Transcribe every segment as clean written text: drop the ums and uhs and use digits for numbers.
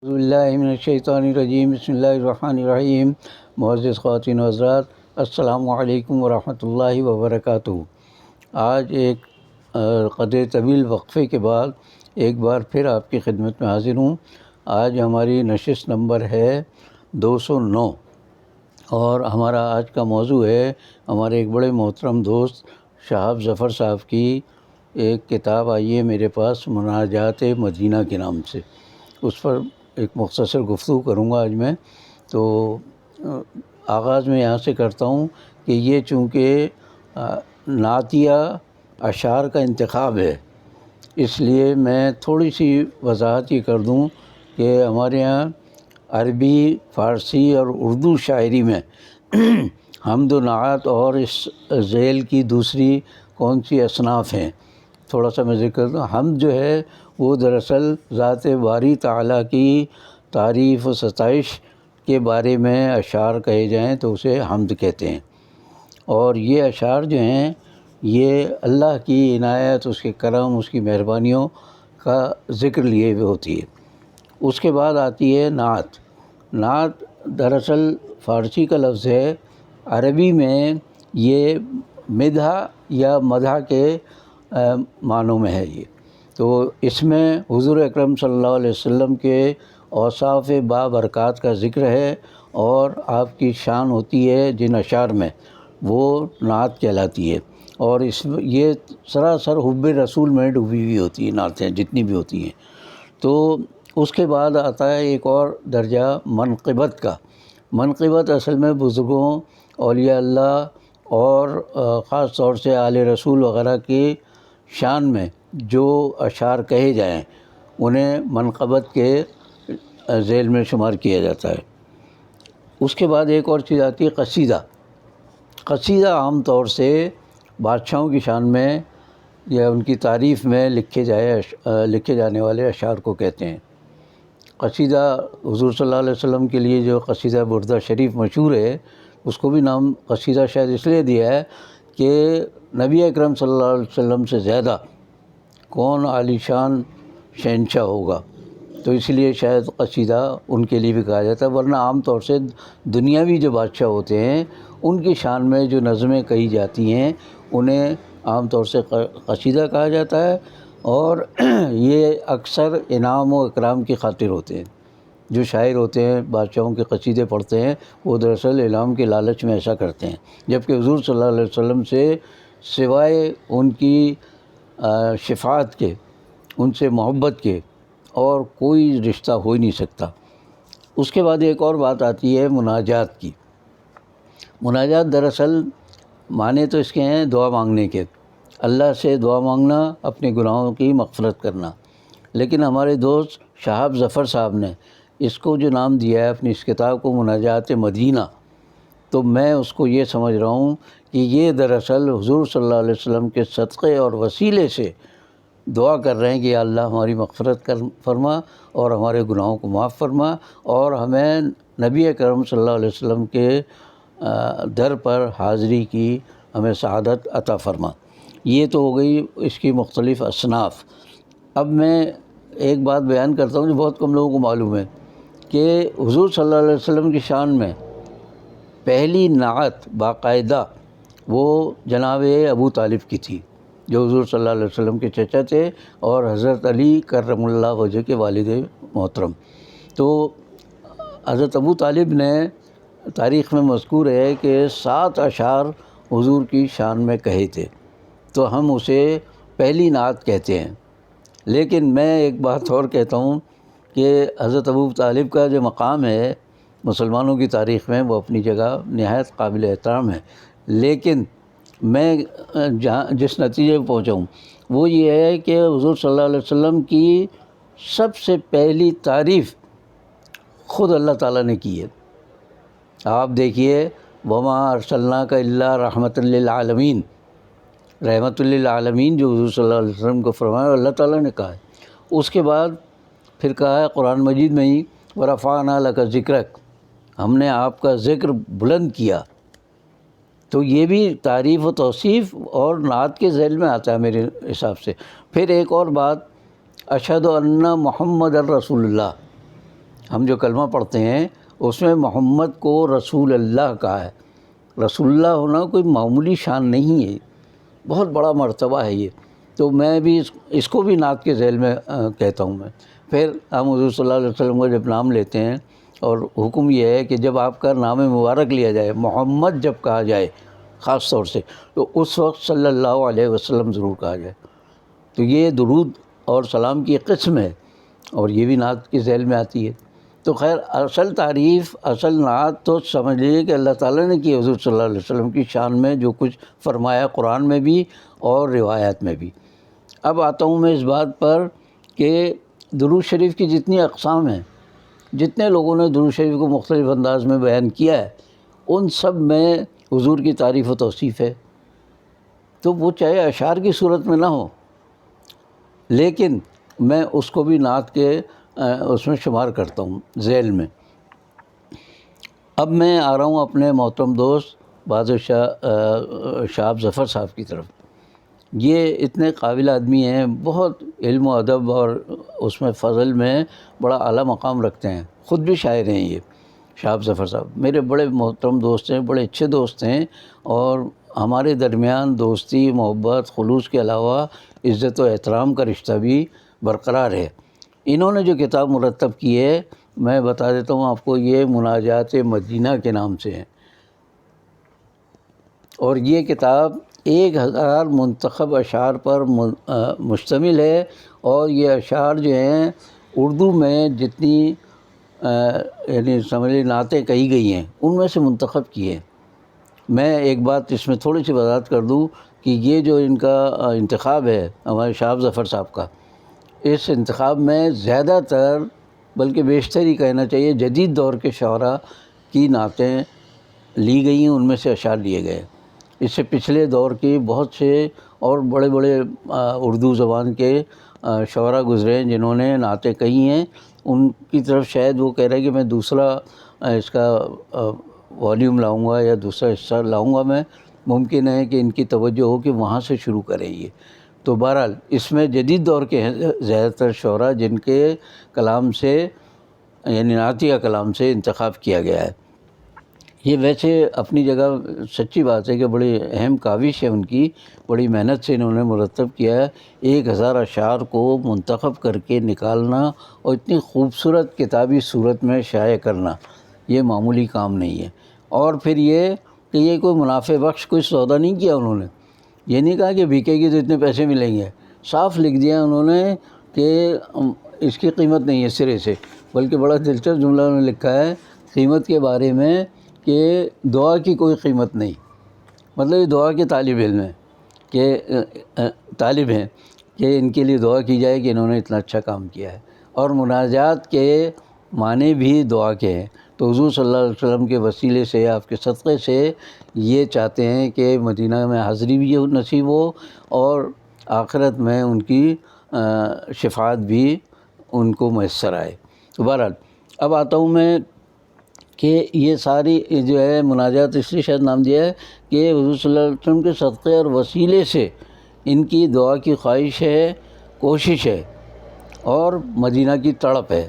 اعوذ باللہ من الشیطان الرجیم، بسم اللہ الرحمن الرحیم۔ معزز خواتین و حضرات، السلام علیکم ورحمۃ اللہ وبرکاتہ۔ آج ایک قدر طویل وقفے کے بعد ایک بار پھر آپ کی خدمت میں حاضر ہوں۔ آج ہماری نشست نمبر ہے 209 اور ہمارا آج کا موضوع ہے ہمارے ایک بڑے محترم دوست شہاب ظفر صاحب کی ایک کتاب آئی ہے میرے پاس، مناجات مدینہ کے نام سے۔ اس پر ایک مختصر گفتگو کروں گا آج میں۔ تو آغاز میں یہاں سے کرتا ہوں کہ یہ چونکہ نعتیہ اشعار کا انتخاب ہے، اس لیے میں تھوڑی سی وضاحت یہ کر دوں کہ ہمارے یہاں عربی، فارسی اور اردو شاعری میں حمد و نعت اور اس ذیل کی دوسری کون سی اصناف ہیں، تھوڑا سا میں ذکر کرتا ہوں۔ حمد جو ہے وہ دراصل ذات باری تعالیٰ کی تعریف و ستائش کے بارے میں اشعار کہے جائیں تو اسے حمد کہتے ہیں، اور یہ اشعار جو ہیں یہ اللہ کی عنایت، اس کے کرم، اس کی مہربانیوں کا ذکر لیے ہوئے ہوتی ہے۔ اس کے بعد آتی ہے نعت۔ نعت دراصل فارسی کا لفظ ہے، عربی میں یہ مدح یا مدح کے معنوں میں ہے یہ۔ تو اس میں حضور اکرم صلی اللہ علیہ وسلم کے اوصاف بابرکات کا ذکر ہے، اور آپ کی شان ہوتی ہے جن اشعار میں، وہ نعت کہلاتی ہے، اور یہ سراسر حب رسول میں ڈوبی ہوئی ہوتی ہیں نعتیں جتنی بھی ہوتی ہیں۔ تو اس کے بعد آتا ہے ایک اور درجہ منقبت کا۔ منقبت اصل میں بزرگوں، اولیاء اللہ اور خاص طور سے آل رسول وغیرہ کی شان میں جو اشعار کہے جائیں انہیں منقبت کے ذیل میں شمار کیا جاتا ہے۔ اس کے بعد ایک اور چیز آتی ہے قصیدہ۔ قصیدہ عام طور سے بادشاہوں کی شان میں یا ان کی تعریف میں لکھے جانے والے اشعار کو کہتے ہیں۔ قصیدہ حضور صلی اللہ علیہ وسلم کے لیے جو قصیدہ بردہ شریف مشہور ہے، اس کو بھی نام قصیدہ شاید اس لیے دیا ہے کہ نبی اکرم صلی اللہ علیہ وسلم سے زیادہ کون عالی شان شہنشاہ ہوگا، تو اس لیے شاید قصیدہ ان کے لیے بھی کہا جاتا ہے، ورنہ عام طور سے دنیاوی جو بادشاہ ہوتے ہیں ان کی شان میں جو نظمیں کہی جاتی ہیں انہیں عام طور سے قصیدہ کہا جاتا ہے، اور یہ اکثر انعام و اکرام کی خاطر ہوتے ہیں۔ جو شاعر ہوتے ہیں بادشاہوں کے قصیدے پڑھتے ہیں وہ دراصل انعام کے لالچ میں ایسا کرتے ہیں، جبکہ حضور صلی اللہ علیہ وسلم سے سوائے ان کی شفاعت کے، ان سے محبت کے اور کوئی رشتہ ہو ہی نہیں سکتا۔ اس کے بعد ایک اور بات آتی ہے مناجات کی۔ مناجات دراصل معنی تو اس کے ہیں دعا مانگنے کے، اللہ سے دعا مانگنا، اپنے گناہوں کی مغفرت کرنا، لیکن ہمارے دوست شہاب ظفر صاحب نے اس کو جو نام دیا ہے اپنی اس کتاب کو مناجات مدینہ، تو میں اس کو یہ سمجھ رہا ہوں کہ یہ دراصل حضور صلی اللہ علیہ وسلم کے صدقے اور وسیلے سے دعا کر رہے ہیں کہ یا اللہ ہماری مغفرت فرما اور ہمارے گناہوں کو معاف فرما، اور ہمیں نبی اکرم صلی اللہ علیہ وسلم کے در پر حاضری کی ہمیں سعادت عطا فرما۔ یہ تو ہو گئی اس کی مختلف اصناف۔ اب میں ایک بات بیان کرتا ہوں جو بہت کم لوگوں کو معلوم ہے کہ حضور صلی اللہ علیہ وسلم کی شان میں پہلی نعت باقاعدہ وہ جناب ابو طالب کی تھی، جو حضور صلی اللہ علیہ وسلم کے چچا تھے اور حضرت علی کرم اللہ وجہ کے والد محترم۔ تو حضرت ابو طالب نے تاریخ میں مذکور ہے کہ 7 اشعار حضور کی شان میں کہے تھے، تو ہم اسے پہلی نعت کہتے ہیں۔ لیکن میں ایک بات اور کہتا ہوں کہ حضرت ابو طالب کا جو مقام ہے مسلمانوں کی تاریخ میں وہ اپنی جگہ نہایت قابل احترام ہے، لیکن میں جس نتیجے پہ پہنچا ہوں وہ یہ ہے کہ حضور صلی اللہ علیہ وسلم کی سب سے پہلی تعریف خود اللہ تعالیٰ نے کی ہے۔ آپ دیکھیے وما ارسلناک الا رحمۃ للعالمین، رحمۃ للعالمین جو حضور صلی اللہ علیہ وسلم کو فرمایا اللہ تعالیٰ نے کہا ہے۔ اس کے بعد پھر کہا ہے قرآن مجید میں ہی ورفعنا لک ذکرک، ہم نے آپ کا ذکر بلند کیا۔ تو یہ بھی تعریف و توصیف اور نعت کے ذیل میں آتا ہے میرے حساب سے۔ پھر ایک اور بات، اشہد ان محمد الرسول اللہ، ہم جو کلمہ پڑھتے ہیں اس میں محمد کو رسول اللہ کہا ہے۔ رسول اللہ ہونا کوئی معمولی شان نہیں ہے، بہت بڑا مرتبہ ہے یہ۔ تو میں بھی اس کو بھی نعت کے ذیل میں کہتا ہوں میں۔ پھر ہم حضور صلی اللہ علیہ وسلم کا جب نام لیتے ہیں، اور حکم یہ ہے کہ جب آپ کا نام مبارک لیا جائے، محمد جب کہا جائے خاص طور سے، تو اس وقت صلی اللہ علیہ وسلم ضرور کہا جائے۔ تو یہ درود اور سلام کی ایک قسم ہے، اور یہ بھی نعت کے ذیل میں آتی ہے۔ تو خیر اصل تعریف، اصل نعت تو سمجھ لیجیے کہ اللہ تعالیٰ نے کی حضور صلی اللہ علیہ وسلم کی شان میں جو کچھ فرمایا قرآن میں بھی اور روایات میں بھی۔ اب آتا ہوں میں اس بات پر کہ درود شریف کی جتنی اقسام ہیں، جتنے لوگوں نے درود شریف کو مختلف انداز میں بیان کیا ہے، ان سب میں حضور کی تعریف و توصیف ہے۔ تو وہ چاہے اشعار کی صورت میں نہ ہو، لیکن میں اس کو بھی نعت کے اس میں شمار کرتا ہوں ذیل میں۔ اب میں آ رہا ہوں اپنے محترم دوست بادشاہ شہاب ظفر صاحب کی طرف۔ یہ اتنے قابل آدمی ہیں، بہت علم و ادب اور اس میں فضل میں بڑا اعلیٰ مقام رکھتے ہیں، خود بھی شاعر ہیں یہ شہاب ظفر صاحب۔ میرے بڑے محترم دوست ہیں، بڑے اچھے دوست ہیں، اور ہمارے درمیان دوستی، محبت، خلوص کے علاوہ عزت و احترام کا رشتہ بھی برقرار ہے۔ انہوں نے جو کتاب مرتب کی ہے، میں بتا دیتا ہوں آپ کو، یہ مناجات مدینہ کے نام سے ہے، اور یہ کتاب 1000 منتخب اشعار پر مشتمل ہے، اور یہ اشعار جو ہیں اردو میں جتنی یعنی سمجھ لیں نعتیں کہی گئی ہیں ان میں سے منتخب کی ہیں۔ میں ایک بات اس میں تھوڑی سی وضاحت کر دوں کہ یہ جو ان کا انتخاب ہے ہمارے شہاب ظفر صاحب کا، اس انتخاب میں زیادہ تر بلکہ بیشتر ہی کہنا چاہیے جدید دور کے شعراء کی نعتیں لی گئی ہیں، ان میں سے اشعار لیے گئے۔ اس سے پچھلے دور کے بہت سے اور بڑے بڑے اردو زبان کے شعراء گزرے ہیں جنہوں نے نعتیں کہی ہیں، ان کی طرف شاید وہ کہہ رہے ہیں کہ میں دوسرا اس کا والیوم لاؤں گا یا دوسرا حصہ لاؤں گا، میں ممکن ہے کہ ان کی توجہ ہو کہ وہاں سے شروع کریں یہ۔ تو بہرحال اس میں جدید دور کے ہیں زیادہ تر شعراء جن کے کلام سے یعنی نعتیہ کلام سے انتخاب کیا گیا ہے۔ یہ ویسے اپنی جگہ سچی بات ہے کہ بڑی اہم کاوش ہے ان کی، بڑی محنت سے انہوں نے مرتب کیا ہے۔ 1000 اشعار کو منتخب کر کے نکالنا اور اتنی خوبصورت کتابی صورت میں شائع کرنا، یہ معمولی کام نہیں ہے۔ اور پھر یہ کہ یہ کوئی منافع بخش کوئی سودا نہیں کیا انہوں نے، یہ نہیں کہا کہ بکے گی تو اتنے پیسے ملیں گے، صاف لکھ دیا انہوں نے کہ اس کی قیمت نہیں ہے سرے سے، بلکہ بڑا دلچسپ جملہ انہوں نے لکھا ہے قیمت کے بارے میں کہ دعا کی کوئی قیمت نہیں، مطلب یہ دعا کے طالب علم ہیں کہ طالب ہیں کہ ان کے لیے دعا کی جائے کہ انہوں نے اتنا اچھا کام کیا ہے۔ اور مناجات کے معنی بھی دعا کے ہیں، تو حضور صلی اللہ علیہ وسلم کے وسیلے سے، آپ کے صدقے سے یہ چاہتے ہیں کہ مدینہ میں حاضری بھی نصیب ہو اور آخرت میں ان کی شفاعت بھی ان کو میسر آئے۔ تو بہرحال اب آتا ہوں میں کہ یہ ساری جو ہے مناجات اس لیے شاید نام دیا ہے کہ حضور صلی اللہ علیہ وسلم کے صدقے اور وسیلے سے ان کی دعا کی خواہش ہے، کوشش ہے اور مدینہ کی تڑپ ہے۔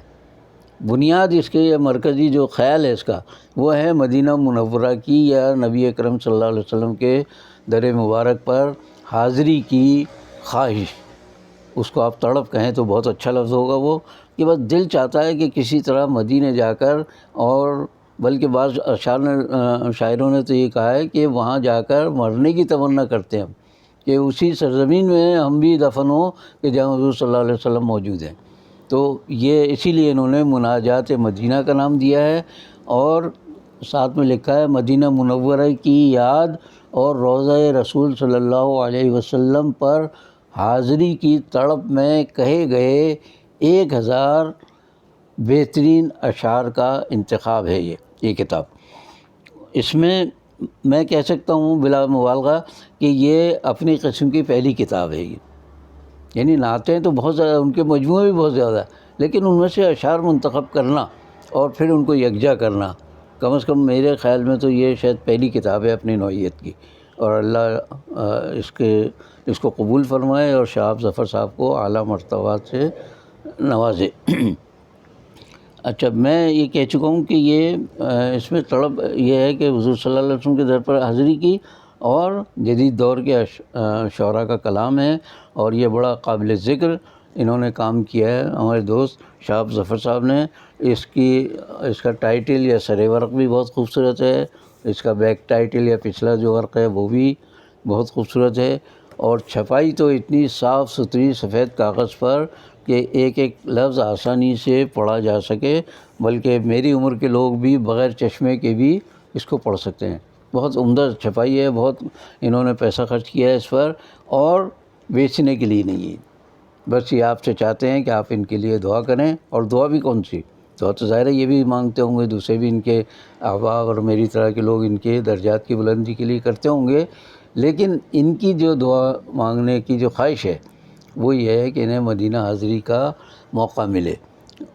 بنیاد اس کے یا مرکزی جو خیال ہے اس کا وہ ہے مدینہ منورہ کی یا نبی اکرم صلی اللہ علیہ وسلم کے در مبارک پر حاضری کی خواہش۔ اس کو آپ تڑپ کہیں تو بہت اچھا لفظ ہوگا، وہ کہ بس دل چاہتا ہے کہ کسی طرح مدینے جا کر، اور بلکہ بعض شاعروں نے تو یہ کہا ہے کہ وہاں جا کر مرنے کی تمنا کرتے ہیں ہم، کہ اسی سرزمین میں ہم بھی دفن ہوں کہ جہاں حضور صلی اللہ علیہ وسلم موجود ہیں۔ تو یہ اسی لیے انہوں نے مناجات مدینہ کا نام دیا ہے، اور ساتھ میں لکھا ہے مدینہ منورہ کی یاد اور روضہ رسول صلی اللہ علیہ وسلم پر حاضری کی تڑپ میں کہے گئے 1000 بہترین اشعار کا انتخاب ہے یہ کتاب۔ اس میں کہہ سکتا ہوں بلا مبالغہ کہ یہ اپنی قسم کی پہلی کتاب ہے یہ، یعنی نعتیں تو بہت زیادہ، ان کے مجموعے بھی بہت زیادہ، لیکن ان میں سے اشعار منتخب کرنا اور پھر ان کو یکجا کرنا، کم از کم میرے خیال میں تو یہ شاید پہلی کتاب ہے اپنی نوعیت کی، اور اللہ اس کو قبول فرمائے اور شہاب ظفر صاحب کو اعلیٰ مرتبات سے نوازے۔ اچھا، میں یہ کہہ چکا ہوں کہ یہ اس میں طلب یہ ہے کہ حضور صلی اللہ علیہ وسلم کے در پر حاضری کی، اور جدید دور کے شعراء کا کلام ہے، اور یہ بڑا قابل ذکر انہوں نے کام کیا ہے ہمارے دوست شہاب ظفر صاحب نے۔ اس کا ٹائٹل یا سر ورق بھی بہت خوبصورت ہے، اس کا بیک ٹائٹل یا پچھلا جو ورق ہے وہ بھی بہت خوبصورت ہے، اور چھپائی تو اتنی صاف ستھری سفید کاغذ پر کہ ایک ایک لفظ آسانی سے پڑھا جا سکے، بلکہ میری عمر کے لوگ بھی بغیر چشمے کے بھی اس کو پڑھ سکتے ہیں۔ بہت عمدہ چھپائی ہے، بہت انہوں نے پیسہ خرچ کیا ہے اس پر، اور بیچنے کے لیے نہیں ہے، بس یہ آپ سے چاہتے ہیں کہ آپ ان کے لیے دعا کریں۔ اور دعا بھی کون سی دعا، تو ظاہر ہے یہ بھی مانگتے ہوں گے، دوسرے بھی ان کے احباب اور میری طرح کے لوگ ان کے درجات کی بلندی کے لیے کرتے ہوں گے، لیکن ان کی جو دعا مانگنے کی جو خواہش ہے وہ یہ ہے کہ انہیں مدینہ حاضری کا موقع ملے،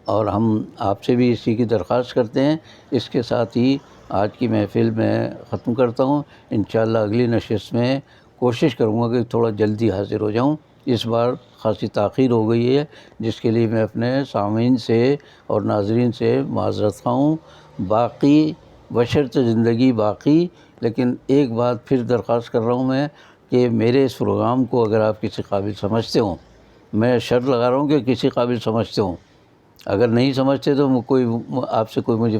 اور ہم آپ سے بھی اسی کی درخواست کرتے ہیں۔ اس کے ساتھ ہی آج کی محفل میں ختم کرتا ہوں۔ انشاءاللہ اگلی نشست میں کوشش کروں گا کہ تھوڑا جلدی حاضر ہو جاؤں۔ اس بار خاصی تاخیر ہو گئی ہے، جس کے لیے میں اپنے سامعین سے اور ناظرین سے معذرت خواہ ہوں۔ باقی بشرط زندگی باقی، لیکن ایک بات پھر درخواست کر رہا ہوں میں کہ میرے اس پروگرام کو اگر آپ کسی قابل سمجھتے ہوں، میں شرط لگا رہا ہوں کہ کسی قابل سمجھتے ہوں، اگر نہیں سمجھتے تو آپ سے کوئی مجھے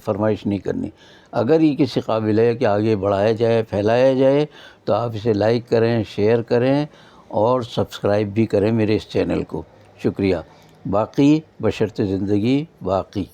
فرمائش نہیں کرنی۔ اگر یہ کسی قابل ہے کہ آگے بڑھایا جائے، پھیلایا جائے، تو آپ اسے لائک کریں، شیئر کریں، اور سبسکرائب بھی کریں میرے اس چینل کو۔ شکریہ۔ باقی بشرط زندگی باقی۔